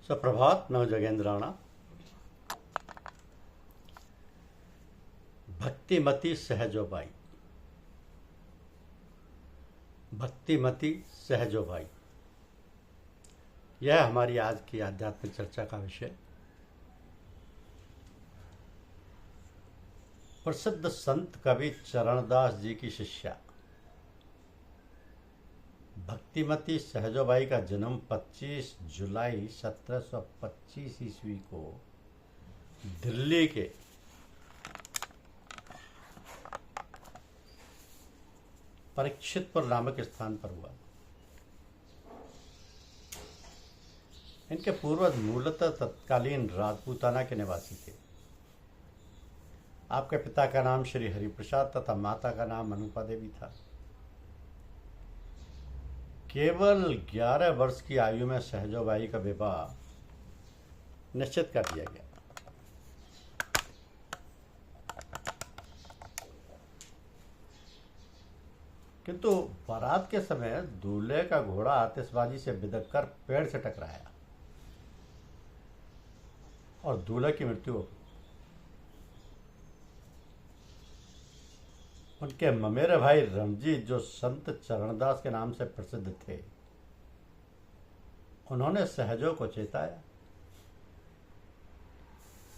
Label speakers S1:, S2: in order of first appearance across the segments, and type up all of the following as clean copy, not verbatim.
S1: सुप्रभात नव जगेंद्राणा। भक्तिमती सहजोबाई। भक्तिमती सहजोबाई, यह हमारी आज की आध्यात्मिक चर्चा का विषय। प्रसिद्ध संत कवि चरणदास जी की शिष्या भक्तिमती सहजोबाई का जन्म 25 जुलाई 1725 ईस्वी को दिल्ली के परीक्षितपुर नामक स्थान पर हुआ। इनके पूर्वज मूलतः तत्कालीन राजपूताना के निवासी थे। आपके पिता का नाम श्री हरिप्रसाद तथा माता का नाम अनुपा देवी था। केवल 11 वर्ष की आयु में सहजोबाई का विवाह निश्चित कर दिया गया। किंतु बारात के समय दूल्हे का घोड़ा आतिशबाजी से बिदककर पेड़ से टकराया और दूल्हे की मृत्यु हो गई। उनके ममेरे भाई रणजीत, जो संत चरणदास के नाम से प्रसिद्ध थे, उन्होंने सहजो को चेताया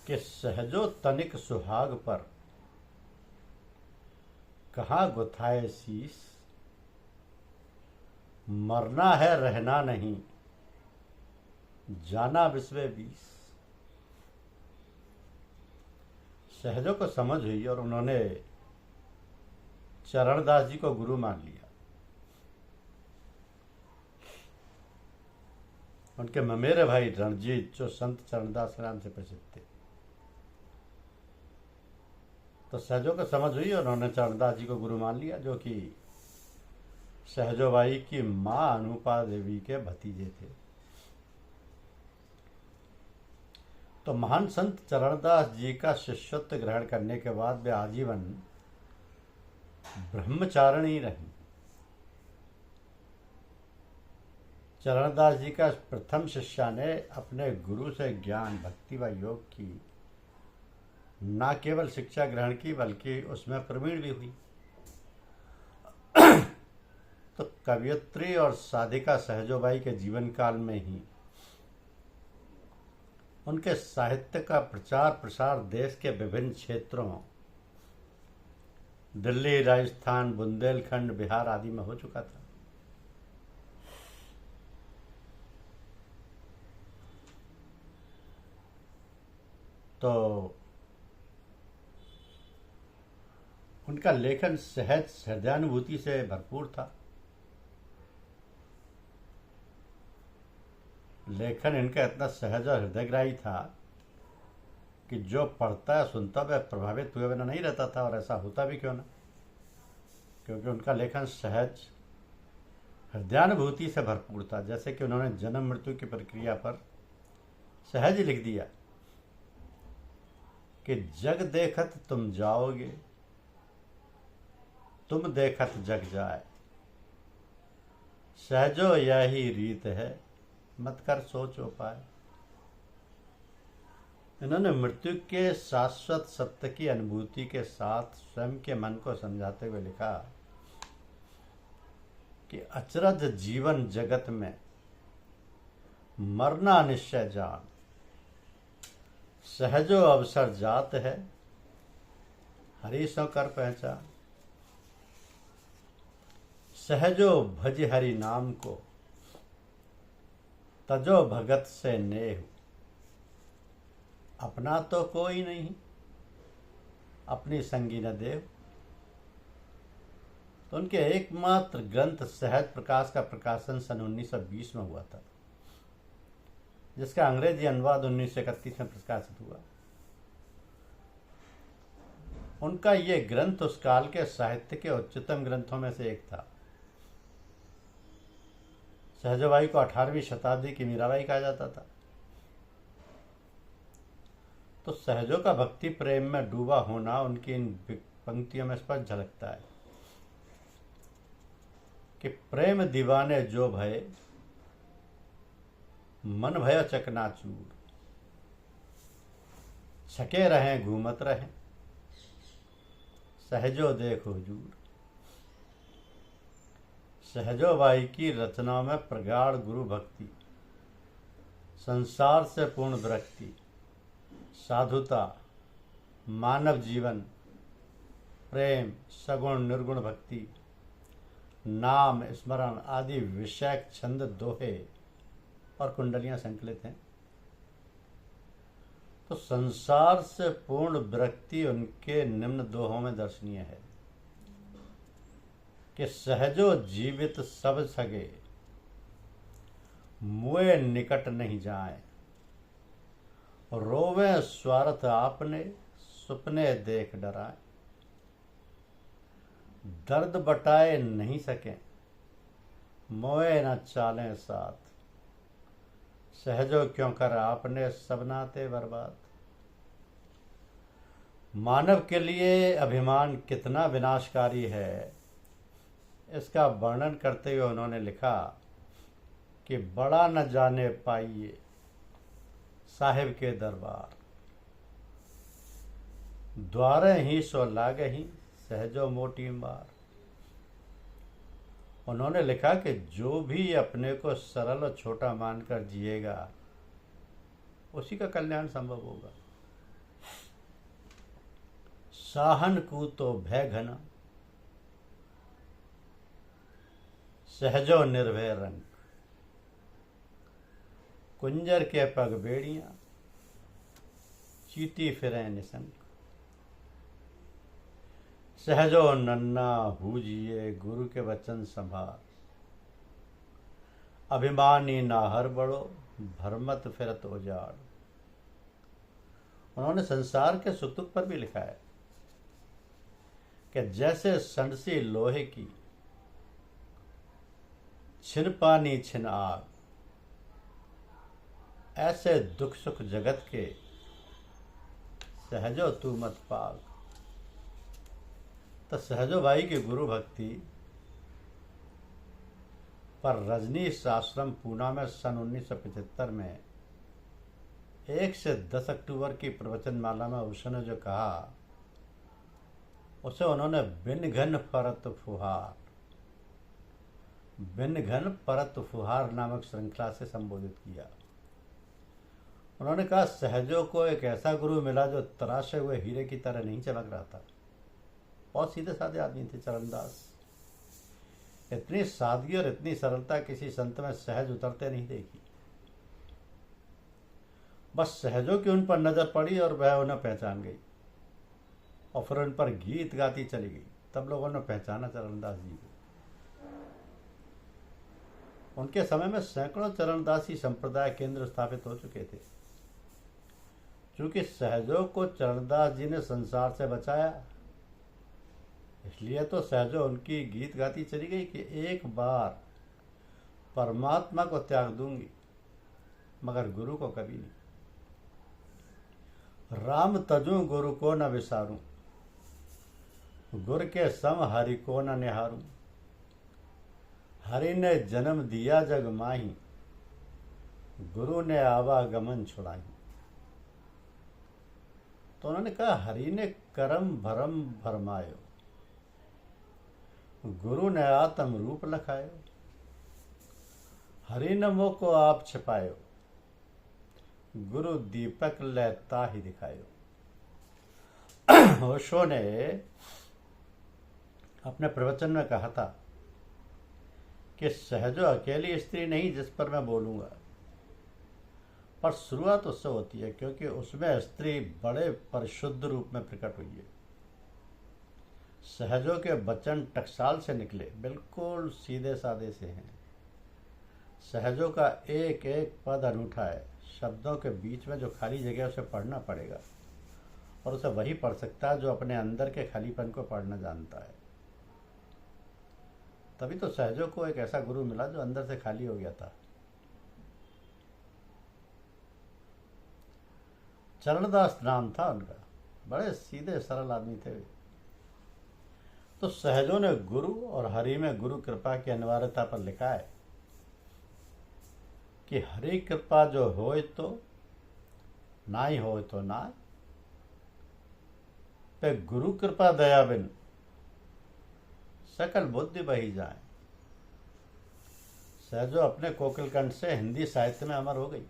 S1: कि सहजो तनिक सुहाग पर कहाँ गुथाए शीस, मरना है रहना नहीं, जाना विश्व बीस। सहजो को समझ हुई और उन्होंने चरणदास जी को गुरु मान लिया। उनके ममेरे भाई रणजीत, जो संत चरणदास के नाम से प्रसिद्ध थे, तो सहजो को समझ हुई और उन्होंने चरणदास जी को गुरु मान लिया, जो कि सहजोबाई की मां अनुपा देवी के भतीजे थे। तो महान संत चरणदास जी का शिष्यत्व ग्रहण करने के बाद वे आजीवन ब्रह्मचारिणी रही। चरणदास जी का प्रथम शिष्या ने अपने गुरु से ज्ञान, भक्ति व योग की न केवल शिक्षा ग्रहण की, बल्कि उसमें प्रवीण भी हुई। तो कवयित्री और साधिका सहजोबाई के जीवन काल में ही उनके साहित्य का प्रचार प्रसार देश के विभिन्न क्षेत्रों, दिल्ली, राजस्थान, बुंदेलखंड, बिहार आदि में हो चुका था। तो उनका लेखन सहज हृदयानुभूति से भरपूर था। लेखन इनका इतना सहज और हृदयग्राही था कि जो पढ़ता है, सुनता वह प्रभावित हुए बिना नहीं रहता था, और ऐसा होता भी क्यों ना, क्योंकि उनका लेखन सहज हृदयानुभूति से भरपूर था। जैसे कि उन्होंने जन्म मृत्यु की प्रक्रिया पर सहज ही लिख दिया कि जग देखत तुम जाओगे, तुम देखत जग जाए, सहजो यही रीत है, मत कर सोच उपाय। इन्होंने मृत्यु के शाश्वत सत्य की अनुभूति के साथ स्वयं के मन को समझाते हुए लिखा कि अचरज जीवन जगत में मरना निश्चय जान, सहजो अवसर जात है, हरि सो कर पहचान। सहजो भज हरि नाम को, तजो भगत से नेह, अपना तो कोई नहीं, अपनी संगी न देव। तो उनके एकमात्र ग्रंथ सहज प्रकाश का प्रकाशन सन 1920 में हुआ था, जिसका अंग्रेजी अनुवाद 1931 में प्रकाशित हुआ। उनका ये ग्रंथ उस काल के साहित्य के उच्चतम ग्रंथों में से एक था। सहजोबाई को 18वीं शताब्दी की मीराबाई कहा जाता था। तो सहजो का भक्ति प्रेम में डूबा होना उनकी इन पंक्तियों में स्पष्ट झलकता है कि प्रेम दीवाने जो भय, मन भय चकनाचूर, छके रहें घूमत रहें, सहजो देख हुजूर। सहजो बाई की रचनाओं में प्रगाढ़ गुरु भक्ति, संसार से पूर्ण विरक्ति, साधुता, मानव जीवन, प्रेम, सगुण निर्गुण भक्ति, नाम स्मरण आदि विषय छंद दोहे और कुंडलियां संकलित हैं। तो संसार से पूर्ण विरक्ति उनके निम्न दोहों में दर्शनीय है कि सहजो जीवित सब सगे, मुए निकट नहीं जाए, रोवे स्वार्थ आपने, सुपने देख डराए। दर्द बटाए नहीं सके, मोए न चालें साथ, सहजो क्यों कर आपने सब नाते बर्बाद। मानव के लिए अभिमान कितना विनाशकारी है, इसका वर्णन करते हुए उन्होंने लिखा कि बड़ा न जाने पाइए साहिब के दरबार, द्वारे ही सो लागही सहजो मोटी मार। उन्होंने लिखा कि जो भी अपने को सरल और छोटा मानकर जिएगा उसी का कल्याण संभव होगा। साहन को तो भय घना, सहजो निर्भय रंग, कुंजर के पग बेड़ियां, चीती फिरे निशंक। सहजो नन्ना हूजिए गुरु के वचन संभार, अभिमानी ना हर बड़ो भरमत फिरत उजाड़। उन्होंने संसार के सुख दुख पर भी लिखा है कि जैसे संडसी लोहे की, छिन पानी छिन आग, ऐसे दुख सुख जगत के सहजो तू मत पाग। तो सहजो भाई की गुरु भक्ति पर रजनीश आश्रम पूना में सन 1975 में 1 से 10 अक्टूबर की प्रवचनमाला में उसने जो कहा उसे उन्होंने बिन घन परत फुहार, बिन घन परत फुहार नामक श्रृंखला से संबोधित किया। उन्होंने कहा सहजो को एक ऐसा गुरु मिला जो तराशे हुए हीरे की तरह नहीं चमक रहा था। बहुत सीधे साधे आदमी थे चरणदास। इतनी सादगी और इतनी सरलता किसी संत में सहज उतरते नहीं देखी। बस सहजों की उन पर नजर पड़ी और वह उन्हें पहचान गई और फिर उन पर गीत गाती चली गई। तब लोगों ने पहचाना चरणदास जी को। उनके समय में सैकड़ों चरणदासी संप्रदाय केंद्र स्थापित हो चुके थे। चूंकि सहजों को चरणदास जी ने संसार से बचाया, इसलिए तो सहजो उनकी गीत गाती चली गई कि एक बार परमात्मा को त्याग दूंगी मगर गुरु को कभी नहीं। राम तजू गुरु को न विसारूं, गुर के सम हरि को न निहारूं। हरि ने जन्म दिया जग माही, गुरु ने आवागमन छुड़ाई। तो उन्होंने कहा हरि ने करम भरम भरमायो, गुरु ने आत्म रूप लखायो। हरि ने मोह को आप छिपायो, गुरु दीपक लेता ही दिखायो। ओशो ने अपने प्रवचन में कहा था कि सहजो अकेली स्त्री नहीं जिस पर मैं बोलूंगा, पर शुरुआत उससे होती है क्योंकि उसमें स्त्री बड़े परिशुद्ध रूप में प्रकट हुई है। सहजों के वचन टकसाल से निकले, बिल्कुल सीधे साधे से हैं। सहजों का एक एक पद अनूठा है। शब्दों के बीच में जो खाली जगह उसे पढ़ना पड़ेगा और उसे वही पढ़ सकता है जो अपने अंदर के खालीपन को पढ़ना जानता है। तभी तो सहजों को एक ऐसा गुरु मिला जो अंदर से खाली हो गया था। चरणदास नाम था उनका। बड़े सीधे सरल आदमी थे। तो सहजों ने गुरु और हरि में गुरु कृपा की अनिवार्यता पर लिखा है कि हरि कृपा जो होए तो नाई होए तो नाय, पे गुरु कृपा दया बिन सकल बुद्धि बही जाए। सहजो अपने कोकिल कंठ से हिंदी साहित्य में अमर हो गई।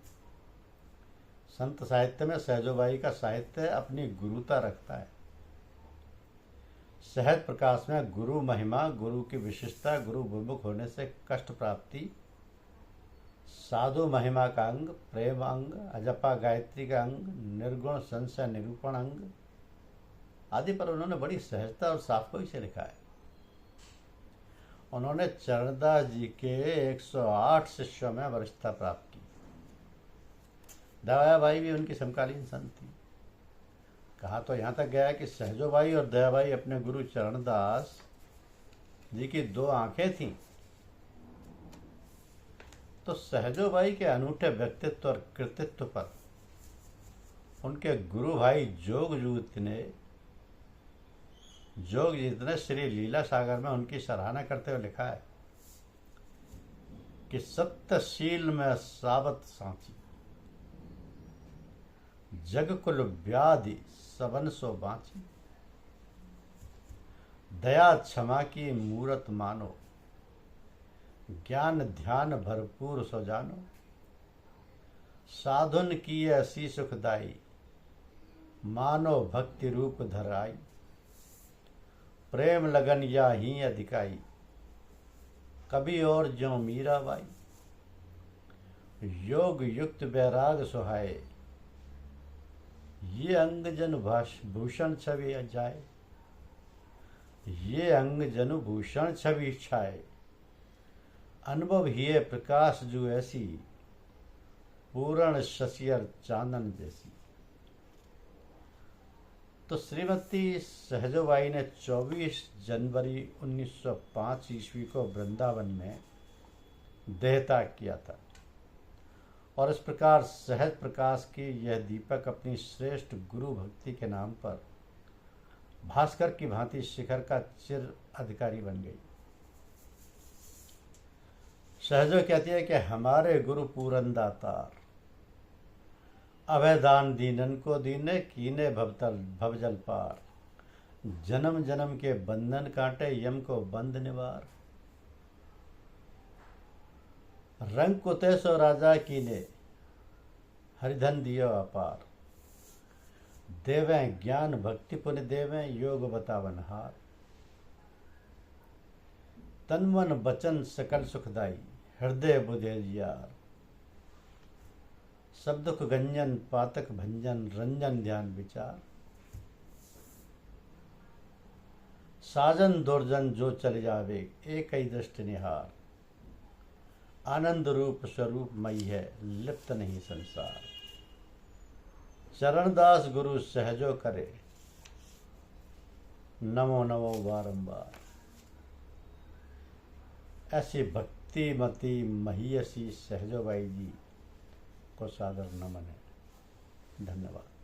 S1: संत साहित्य में सहजोबाई का साहित्य अपनी गुरुता रखता है। सहज प्रकाश में गुरु महिमा, गुरु की विशिष्टता, गुरु विमुख होने से कष्ट प्राप्ति, साधु महिमा का अंग, प्रेम अंग, अजपा गायत्री का अंग, निर्गुण संशय निरूपण अंग आदि पर उन्होंने बड़ी सहजता और साफगोई से लिखा है। उन्होंने चरणदास जी के 108 शिष्यों में वरिष्ठता प्राप्त की। दयाबाई भी उनकी समकालीन संत थी। कहा तो यहाँ तक गया कि सहजोबाई और दयाबाई अपने गुरु चरणदास जी की दो आंखें थीं। तो सहजोबाई के अनूठे व्यक्तित्व और कृतित्व पर उनके गुरु भाई जोगजीत ने श्री लीला सागर में उनकी सराहना करते हुए लिखा है कि सत्यशील में सावत सांची, जग कुल व्याधि सबन सो बाँची, दया क्षमा की मूरत मानो, ज्ञान ध्यान भरपूर सो जानो, साधुन की ऐसी सुखदाई, मानो भक्ति रूप धराई, प्रेम लगन या ही अधिकाई, कभी और ज्यों मीराबाई, योग युक्त वैराग सुहाए, ये अंग जन भूषण छवि जाए, ये अंग जनु भूषण छवि छाए, अनुभव ही प्रकाश जो ऐसी, पूर्ण शशियर चांदन जैसी। तो श्रीमती सहजोबाई ने 24 जनवरी 1905 ईस्वी को वृंदावन में देहत्याग किया था और इस प्रकार सहज प्रकाश की यह दीपक अपनी श्रेष्ठ गुरु भक्ति के नाम पर भास्कर की भांति शिखर का चिर अधिकारी बन गई। सहजो कहती है कि हमारे गुरु पूरन दातार, अभयदान दीनन को दीने, कीने भवजल पार, जन्म जन्म के बंधन काटे, यम को बंद निवार, रंग कुते सो राजा कीने, हरिधन दियो अपार, देवें ज्ञान भक्ति पुण्य देवें, योग बतावन हार, तन मन बचन सकल सुखदाई, हृदय बुधे जियार, सब दुख गंजन पातक भंजन, रंजन ध्यान विचार, साजन दुर्जन जो चल जावे, एक ही दृष्टि निहार, आनंद रूप स्वरूप मई है, लिप्त नहीं संसार, चरणदास गुरु सहजो करे, नमो नमो बारंबार। ऐसी भक्तिमती महियसी सहजोबाई जी को सादर नमन है। धन्यवाद।